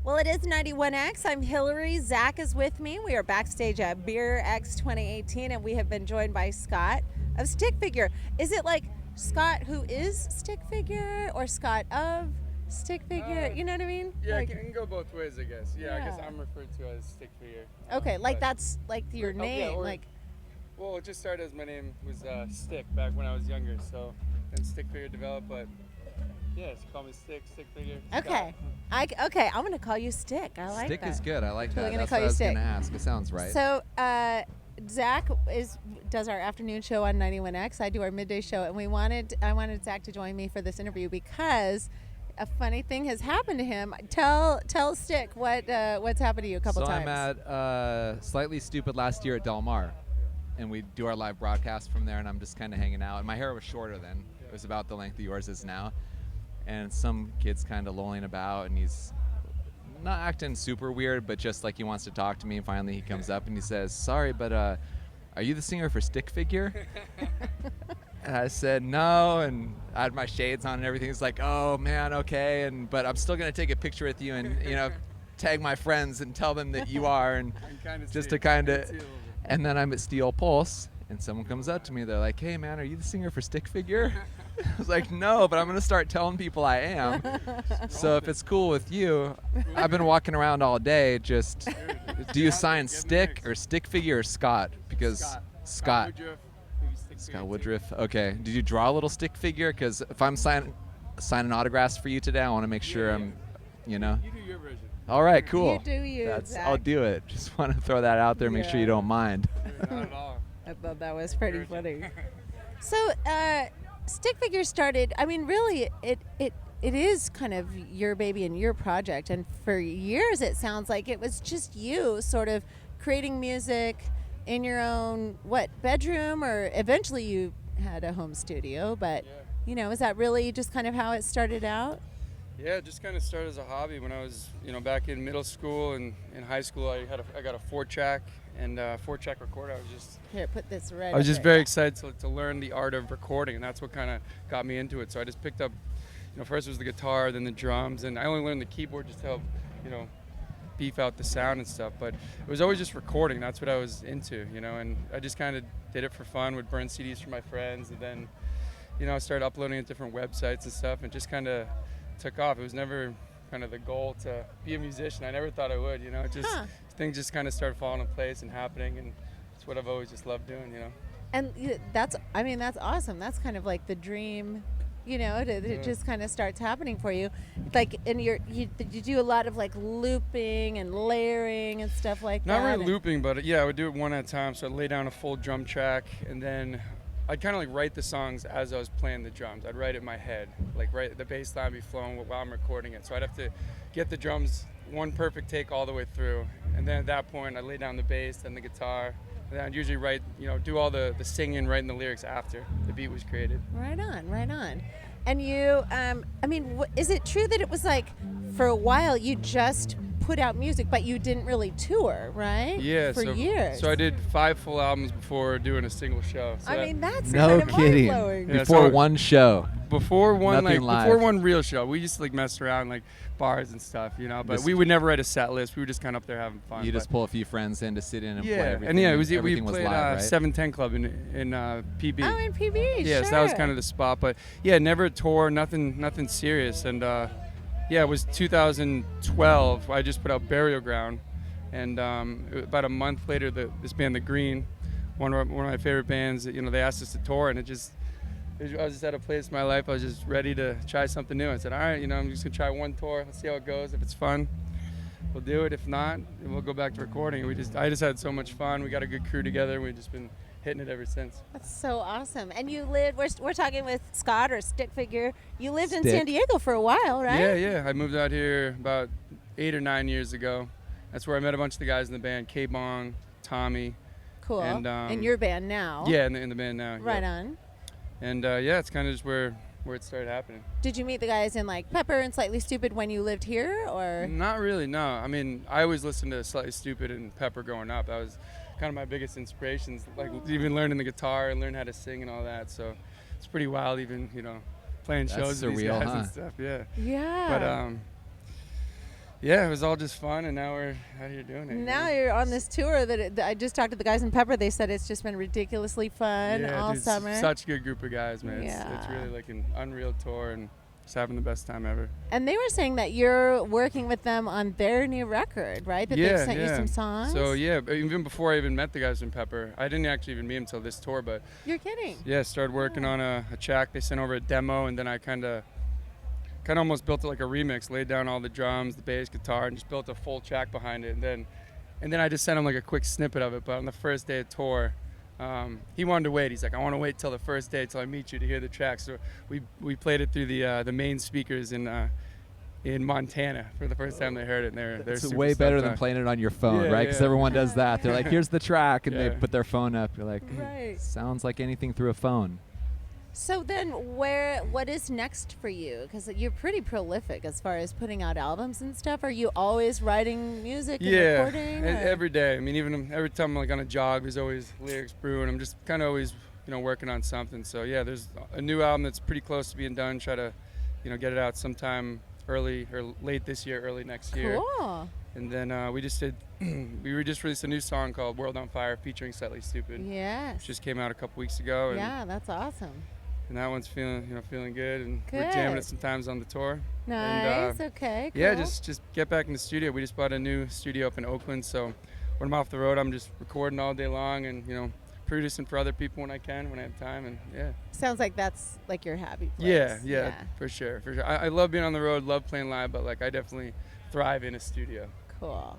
Well, it is 91X. I'm Hilary. Zach is with me. We are backstage at BeerX 2018, and we have been joined by Scott of Stick Figure. Is it like Scott who is Stick Figure or Scott of Stick Figure? You know what I mean? Yeah, like, it can go both ways, I guess. Yeah, I guess Yeah. I'm referred to as Stick Figure. Okay, like but- that's like your name. like Well, it just started as my name was Stick back when I was younger, so then Stick Figure developed, but yeah, so call me Stick Figure. Okay. Scott. Okay, I'm gonna call you Stick. I like Stick that. is good. I like Totally that. gonna That's call what you I was Stick. gonna ask. It sounds right. So Zach does our afternoon show on 91X. I do our midday show, and I wanted Zach to join me for this interview because a funny thing has happened to him. Tell Stick what's happened to you a couple times. I'm at Slightly Stupid last year at Del Mar, and we do our live broadcast from there, and I'm just kind of hanging out. And my hair was shorter then. It was about the length of yours is now. And some kid's kind of lolling about, and he's not acting super weird, but just like he wants to talk to me. And finally he comes up and he says, "Sorry, but are you the singer for Stick Figure?" And I said no, and I had my shades on and everything. He's like, "Oh man, okay, but I'm still gonna take a picture with you and tag my friends and tell them that you are." And just to kind of, and then I'm at Steel Pulse, and someone comes up to me. They're like, "Hey man, are you the singer for Stick Figure?" I was like, "No, but I'm gonna start telling people I am." So if it's cool with you, I've been walking around all day. Just, do you sign Stick or Stick Figure or Scott? Because Scott. Woodruff, maybe Stick Scott Figure, Woodruff. Okay. Did you draw a little stick figure? Because if I'm signing autographs for you today, I want to make sure I'm, You do your version. All right, cool. You do you, I'll Zach. do it. Just want to throw that out there. Make sure you Yeah. don't mind. Not at all. I thought that was pretty funny. So Stick Figure started. I mean, really, it is kind of your baby and your project. And for years, it sounds like it was just you sort of creating music in your own bedroom, or eventually you had a home studio. But is that really just kind of how it started out? Yeah, it just kind of started as a hobby when I was, back in middle school and in high school. I got a 4-track and 4-track recorder. Here, put this right. I was up just there. very excited to learn the art of recording, and that's what kind of got me into it. So I just picked up, first it was the guitar, then the drums, and I only learned the keyboard just to help, beef out the sound and stuff. But it was always just recording. That's what I was into, and I just kind of did it for fun, would burn CDs for my friends, and then, I started uploading it to different websites and stuff, and just kind of took off. It was never kind of the goal to be a musician. I never thought I would, things just kind of started falling in place and happening, and it's what I've always just loved doing, And that's awesome. That's kind of like the dream, it just kind of starts happening for you. Like, and you do a lot of like looping and layering and stuff like that. Not really looping, but I would do it one at a time. So I'd lay down a full drum track, and then I'd kind of like write the songs as I was playing the drums. I'd write it in my head, like the bass line be flowing while I'm recording it. So I'd have to get the drums one perfect take all the way through, and then at that point I'd lay down the bass, then the guitar, and then I'd usually write, do all the singing, writing the lyrics after the beat was created. Right on. And you, is it true that it was like for a while you just put out music, but you didn't really tour, right? Yeah, for years. So I did 5 full albums before doing a single show. So that's No kind of kidding. mind-blowing. Yeah, Before so- one show. before one Nothing live. before one real show, we used to like mess around like bars and stuff, but Just- we would never write a set list. We were just kind of up there having fun. You but- just pull a few friends in to sit in and play yeah, everything. and it was we everything was played live, right? 710 Club in PB. Oh, in PB, Yeah, sure. so that was kind of the spot. But yeah, never a tour, nothing serious. And it was 2012. I just put out Burial Ground, and about a month later, this band, The Green, one of my favorite bands, they asked us to tour, and I was just at a place in my life. I was just ready to try something new. I said, all right, I'm just gonna try one tour. Let's see how it goes. If it's fun, we'll do it. If not, we'll go back to recording. I just had so much fun. We got a good crew together, and we've just been hitting it ever since. That's so awesome. And you lived, we're talking with Scott or Stick Figure. You lived in Stick. San Diego for a while, right? Yeah. I moved out here about 8 or 9 years ago. That's where I met a bunch of the guys in the band, K-Bong, Tommy. Cool. And, in your band now. Yeah, in the band now. Right yeah. on. And it's kind of just where it started happening. Did you meet the guys in like Pepper and Slightly Stupid when you lived here, or? Not really, no. I mean, I always listened to Slightly Stupid and Pepper growing up. That was kind of my biggest inspirations, like even learning the guitar and learning how to sing and all that. So it's pretty wild, even playing That's shows with these surreal, guys huh? and stuff. Yeah. Yeah. But Yeah, it was all just fun, and now we're out here doing it. Now you're on this tour that I just talked to the guys in Pepper. They said it's just been ridiculously fun all dude, summer. Such a good group of guys, man. Yeah. It's really like an unreal tour, and just having the best time ever. And they were saying that you're working with them on their new record, right? That they've sent you some songs. So yeah, even before I even met the guys from Pepper, I didn't actually even meet them until this tour. But You're kidding. yeah, started working on a track. They sent over a demo, and then I kind of almost built it like a remix. Laid down all the drums, the bass, guitar, and just built a full track behind it. And then I just sent him like a quick snippet of it. But on the first day of tour, he wanted to wait. He's like, I want to wait till the first day till I meet you to hear the track. So we played it through the main speakers in Montana for the first time they heard it. And they're It's super way better stoked than on it. playing it on your phone, Yeah, right? Because yeah. everyone does that. They're like, here's the track, and they Yeah. put their phone up. You're like, Right. sounds like anything through a phone. So then what is next for you? Because you're pretty prolific as far as putting out albums and stuff. Are you always writing music and Yeah, recording? every day. I mean, even every time I'm like on a jog, there's always lyrics brewing. I'm just kind of always, working on something. So yeah, there's a new album that's pretty close to being done. Try to, get it out sometime early or late this year, early next year. Cool. And then we just released a new song called "World on Fire" featuring Slightly Stupid. Yes. Which just came out a couple weeks ago. And, Yeah, that's awesome. and that one's feeling good. And we're Good. jamming it sometimes on the tour. Nice. And, Okay. Cool. Yeah, just get back in the studio. We just bought a new studio up in Oakland, so when I'm off the road, I'm just recording all day long and producing for other people when I can, when I have time, and yeah. Sounds like that's like your happy place. Yeah, for sure. I love being on the road, love playing live, but like I definitely thrive in a studio. Cool.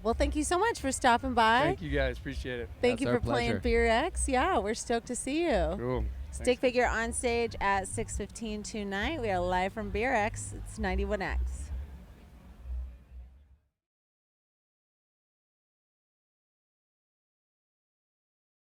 Well, thank you so much for stopping by. Thank you guys, appreciate it. Thank That's you our for playing BeerX. Yeah, we're stoked to see you. Cool. Stick Figure on stage at 6:15 tonight. We are live from BeerX. It's 91X.